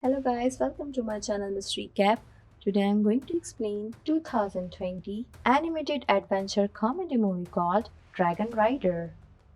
Hello guys, welcome to my channel Mystery Cap. Today I'm going to explain 2020 animated adventure comedy movie called Dragon Rider.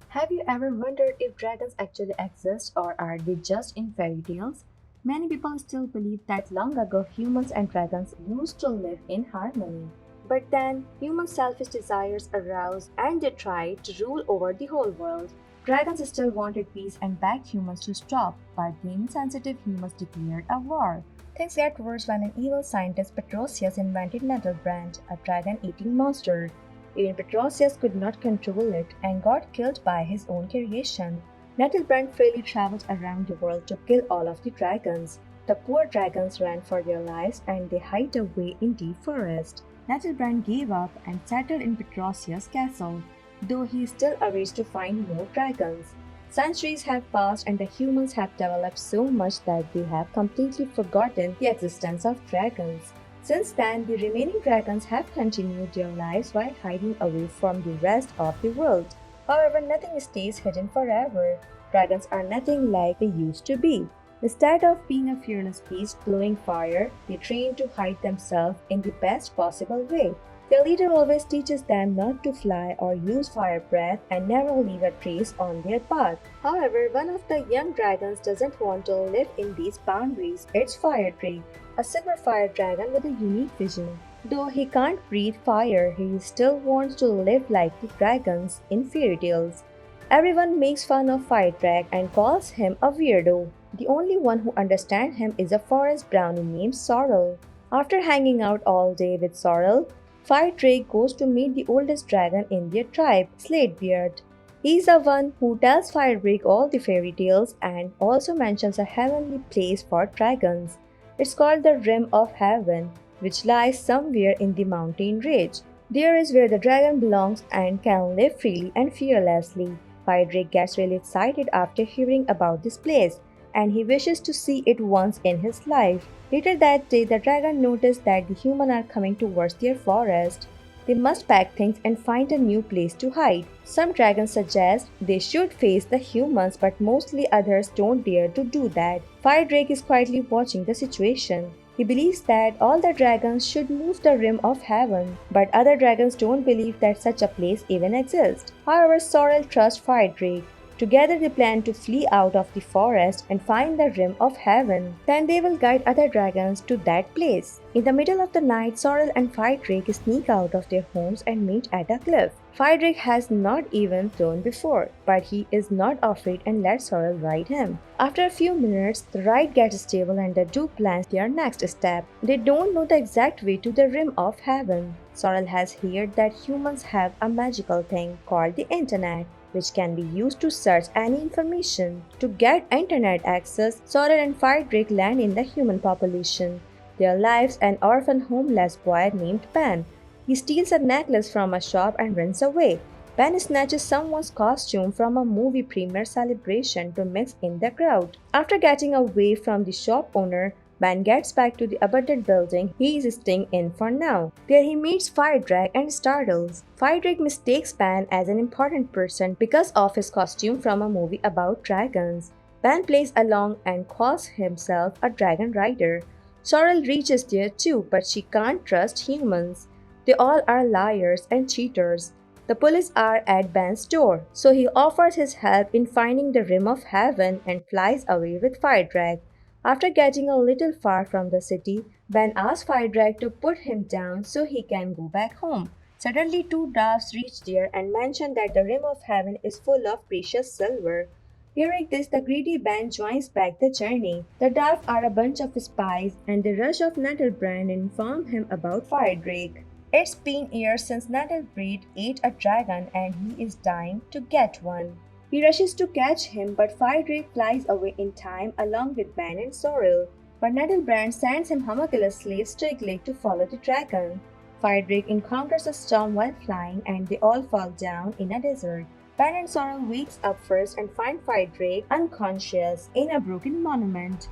Have you ever wondered if dragons actually exist or are they just in fairy tales? Many people still believe that long ago humans and dragons used to live in harmony. But then human selfish desires arose and they tried to rule over the whole world. Dragons still wanted peace and begged humans to stop, but the insensitive humans declared a war. Things got worse when an evil scientist Petrosius invented Nettlebrand, a dragon-eating monster. Even Petrosius could not control it and got killed by his own creation. Nettlebrand freely traveled around the world to kill all of the dragons. The poor dragons ran for their lives and they hid away in deep forest. Nettlebrand gave up and settled in Petrosius' castle, though he still arranged to find more dragons. Centuries have passed and the humans have developed so much that they have completely forgotten the existence of dragons. Since then, the remaining dragons have continued their lives while hiding away from the rest of the world. However, nothing stays hidden forever. Dragons are nothing like they used to be. Instead of being a fearless beast blowing fire, they train to hide themselves in the best possible way. Their leader always teaches them not to fly or use fire breath and never leave a trace on their path. However, one of the young dragons doesn't want to live in these boundaries. It's Firedrake, a silver fire dragon with a unique vision. Though he can't breathe fire, he still wants to live like the dragons in fairy tales. Everyone makes fun of Firedrake and calls him a weirdo. The only one who understands him is a forest brownie named Sorrel. After hanging out all day with Sorrel, Firedrake goes to meet the oldest dragon in their tribe, Slatebeard. He's the one who tells Firedrake all the fairy tales and also mentions a heavenly place for dragons. It's called the Rim of Heaven, which lies somewhere in the mountain range. There is where the dragon belongs and can live freely and fearlessly. Firedrake gets really excited after hearing about this place, and he wishes to see it once in his life. Later that day, the dragon noticed that the humans are coming towards their forest. They must pack things and find a new place to hide. Some dragons suggest they should face the humans, but mostly others don't dare to do that. Firedrake is quietly watching the situation. He believes that all the dragons should move the rim of heaven, but other dragons don't believe that such a place even exists. However, Sorrel trusts Firedrake. Together they plan to flee out of the forest and find the rim of heaven. Then they will guide other dragons to that place. In the middle of the night, Sorrel and Firedrake sneak out of their homes and meet at a cliff. Firedrake has not even flown before, but he is not afraid and lets Sorrel ride him. After a few minutes, the ride gets stable and the two plan their next step. They don't know the exact way to the rim of heaven. Sorrel has heard that humans have a magical thing called the internet, which can be used to search any information. To get internet access, Sorrel and Firedrake land in the human population. Their lives an orphan homeless boy named Ben. He steals a necklace from a shop and runs away. Ben snatches someone's costume from a movie premiere celebration to mix in the crowd. After getting away from the shop owner, Ben gets back to the abandoned building he is staying in for now. There he meets Firedrake and startles. Firedrake mistakes Ben as an important person because of his costume from a movie about dragons. Ben plays along and calls himself a dragon rider. Sorrel reaches there too, but she can't trust humans. They all are liars and cheaters. The police are at Ben's door, so he offers his help in finding the rim of heaven and flies away with Firedrake. After getting a little far from the city, Ben asks Firedrake to put him down so he can go back home. Suddenly, two dwarfs reach there and mention that the rim of heaven is full of precious silver. Hearing this, the greedy Ben joins back the journey. The dwarfs are a bunch of spies, and they rush off Nettlebrand and inform him about Firedrake. It's been years since Nettlebrand ate a dragon and he is dying to get one. He rushes to catch him, but Firedrake flies away in time along with Ben and Sorrel. But Nettlebrand sends him homunculus slaves to Igloo to follow the dragon. Firedrake encounters a storm while flying and they all fall down in a desert. Ben and Sorrel wakes up first and find Firedrake unconscious in a broken monument.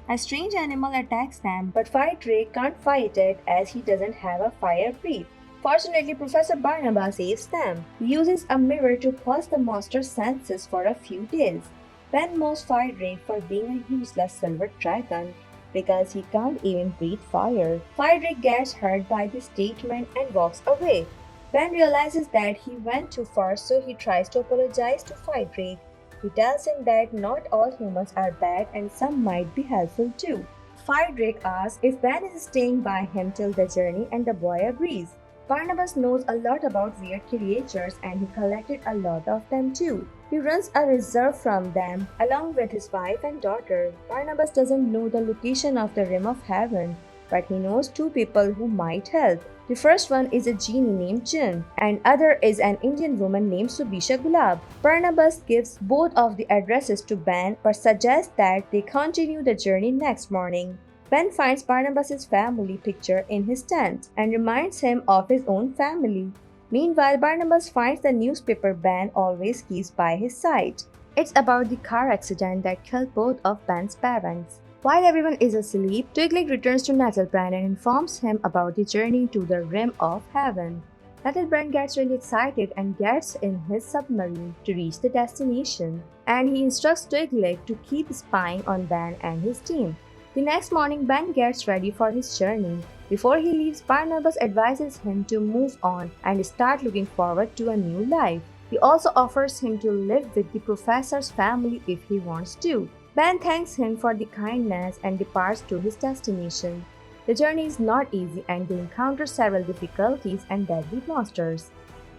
A strange animal attacks them, but Firedrake can't fight it as he doesn't have a fire breath. Fortunately, Professor Barnabas saves them. He uses a mirror to pause the monster's senses for a few days. Ben mocks Firedrake for being a useless silver dragon. because he can't even breathe fire. Firedrake gets hurt by this statement and walks away. Ben realizes that he went too far, so he tries to apologize to Firedrake. He tells him that not all humans are bad and some might be helpful too. Firedrake asks if Ben is staying by him till the journey, and the boy agrees. Barnabas knows a lot about weird creatures and he collected a lot of them too. He runs a reserve from them along with his wife and daughter. Barnabas doesn't know the location of the Rim of Heaven, but he knows two people who might help. The first one is a genie named Jinne, and other is an Indian woman named Subisha Gulab. Barnabas gives both of the addresses to Ben but suggests that they continue the journey next morning. Ben finds Barnabas's family picture in his tent and reminds him of his own family. Meanwhile, Barnabas finds the newspaper Ben always keeps by his side. It's about the car accident that killed both of Ben's parents. While everyone is asleep, Twiglet returns to Nettlebrand and informs him about the journey to the Rim of Heaven. Nettlebrand gets really excited and gets in his submarine to reach the destination, and he instructs Twiglet to keep spying on Ben and his team. The next morning, Ben gets ready for his journey. Before he leaves, Barnabas advises him to move on and start looking forward to a new life. He also offers him to live with the professor's family if he wants to. Ben thanks him for the kindness and departs to his destination. The journey is not easy and they encounter several difficulties and deadly monsters.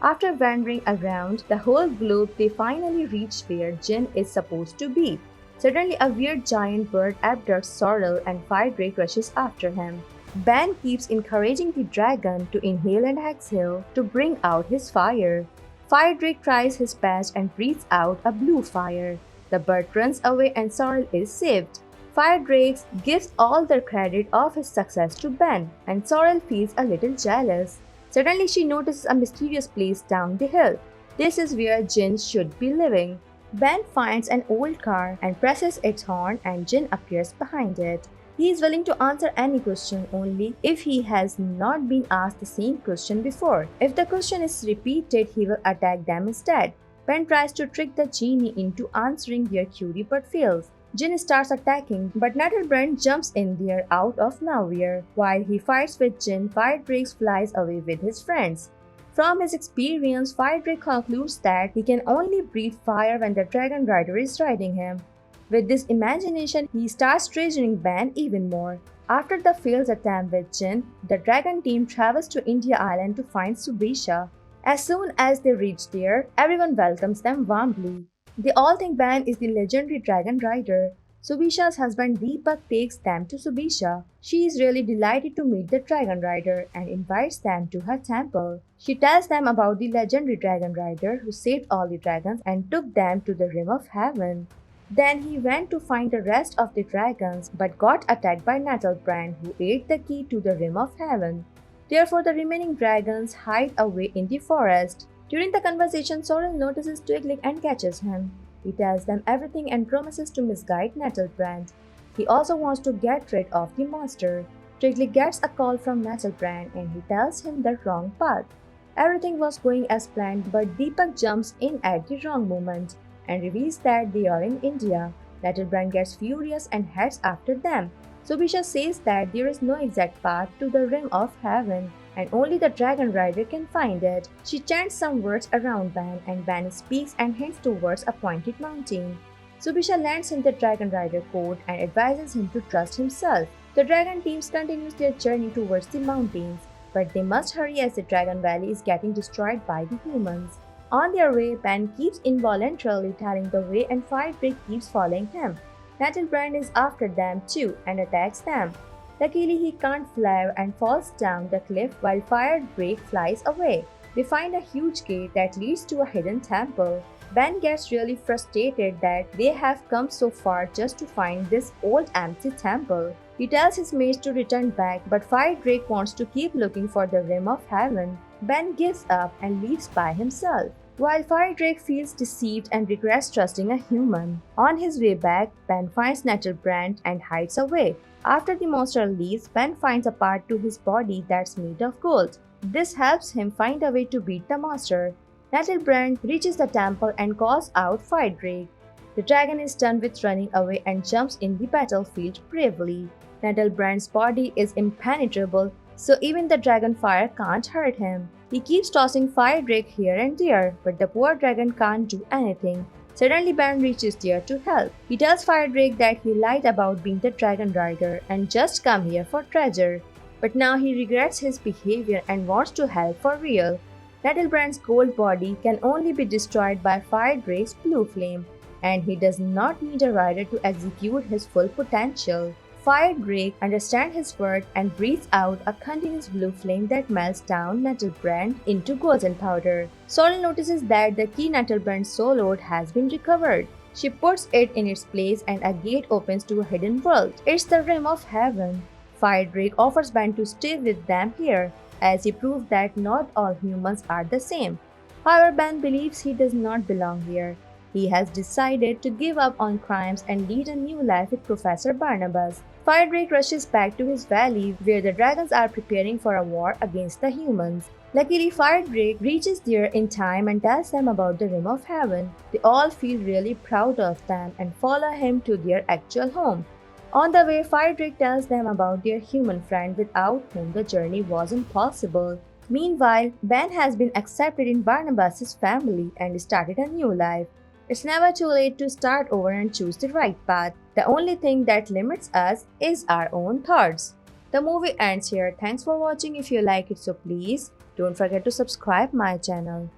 After wandering around the whole globe, they finally reach where Jinne is supposed to be. Suddenly, a weird giant bird abducts Sorrel and Firedrake rushes after him. Ben keeps encouraging the dragon to inhale and exhale to bring out his fire. Firedrake tries his best and breathes out a blue fire. The bird runs away and Sorrel is saved. Firedrake gives all the credit of his success to Ben, and Sorrel feels a little jealous. Suddenly, she notices a mysterious place down the hill. This is where Jinne should be living. Ben finds an old car and presses its horn, and Jinne appears behind it. He is willing to answer any question only if he has not been asked the same question before. If the question is repeated, he will attack them instead. Ben tries to trick the genie into answering their query but fails. Jinne starts attacking, but Nettlebrand jumps in there out of nowhere. While he fights with Jinne, Firedrake flies away with his friends. From his experience, Firedrake concludes that he can only breathe fire when the dragon rider is riding him. With this imagination, he starts treasuring Ben even more. After the failed attempt with Jinne, the dragon team travels to India Island to find Subisha. As soon as they reach there, everyone welcomes them warmly. They all think Ben is the legendary dragon rider. Subisha's husband Deepak takes them to Subisha. She is really delighted to meet the dragon rider and invites them to her temple. She tells them about the legendary dragon rider who saved all the dragons and took them to the Rim of Heaven. Then he went to find the rest of the dragons but got attacked by Nettlebrand, who ate the key to the Rim of Heaven. Therefore, the remaining dragons hide away in the forest. During the conversation, Sorrel notices Twiglet and catches him. He tells them everything and promises to misguide Nettlebrand. He also wants to get rid of the monster. Twiglet gets a call from Nettlebrand and he tells him the wrong path. Everything was going as planned, but Deepak jumps in at the wrong moment and reveals that they are in India. Nettlebrand gets furious and heads after them. Subisha says that there is no exact path to the Rim of Heaven and only the dragon rider can find it. She chants some words around Ben and Ben speaks and hints towards a pointed mountain. Subisha lands him the dragon rider code and advises him to trust himself. The dragon teams continues their journey towards the mountains, but they must hurry as the dragon valley is getting destroyed by the humans. On their way, Ben keeps involuntarily telling the way and Firedrake keeps following him. Nettlebrand is after them too and attacks them. Luckily, he can't fly and falls down the cliff while Firedrake flies away. They find a huge gate that leads to a hidden temple. Ben gets really frustrated that they have come so far just to find this old empty temple. He tells his mates to return back, but Firedrake wants to keep looking for the Rim of Heaven. Ben gives up and leaves by himself, while Firedrake feels deceived and regrets trusting a human. On his way back, Ben finds Nettlebrand and hides away. After the monster leaves, Ben finds a part to his body that's made of gold. This helps him find a way to beat the monster. Nettlebrand reaches the temple and calls out Firedrake. The dragon is done with running away and jumps in the battlefield bravely. Nettlebrand's body is impenetrable, so even the dragon fire can't hurt him. He keeps tossing Firedrake here and there, but the poor dragon can't do anything. Suddenly Ben reaches there to help. He tells Firedrake that he lied about being the dragon rider and just come here for treasure. But now he regrets his behavior and wants to help for real. Nettlebrand's gold body can only be destroyed by Firedrake's blue flame, and he does not need a rider to execute his full potential. Firedrake understands his word and breathes out a continuous blue flame that melts down Nettlebrand into golden powder. Sorrel notices that the key Nettlebrand swallowed has been recovered. She puts it in its place and a gate opens to a hidden world. It's the Rim of Heaven. Firedrake offers Ben to stay with them here, as he proves that not all humans are the same. However, Ben believes he does not belong here. He has decided to give up on crimes and lead a new life with Professor Barnabas. Firedrake rushes back to his valley where the dragons are preparing for a war against the humans. Luckily, Firedrake reaches there in time and tells them about the Rim of Heaven. They all feel really proud of them and follow him to their actual home. On the way, Firedrake tells them about their human friend without whom the journey wasn't possible. Meanwhile, Ben has been accepted in Barnabas' family and started a new life. It's never too late to start over and choose the right path. The only thing that limits us is our own thoughts. The movie ends here. Thanks for watching. If you like it, so please don't forget to subscribe my channel.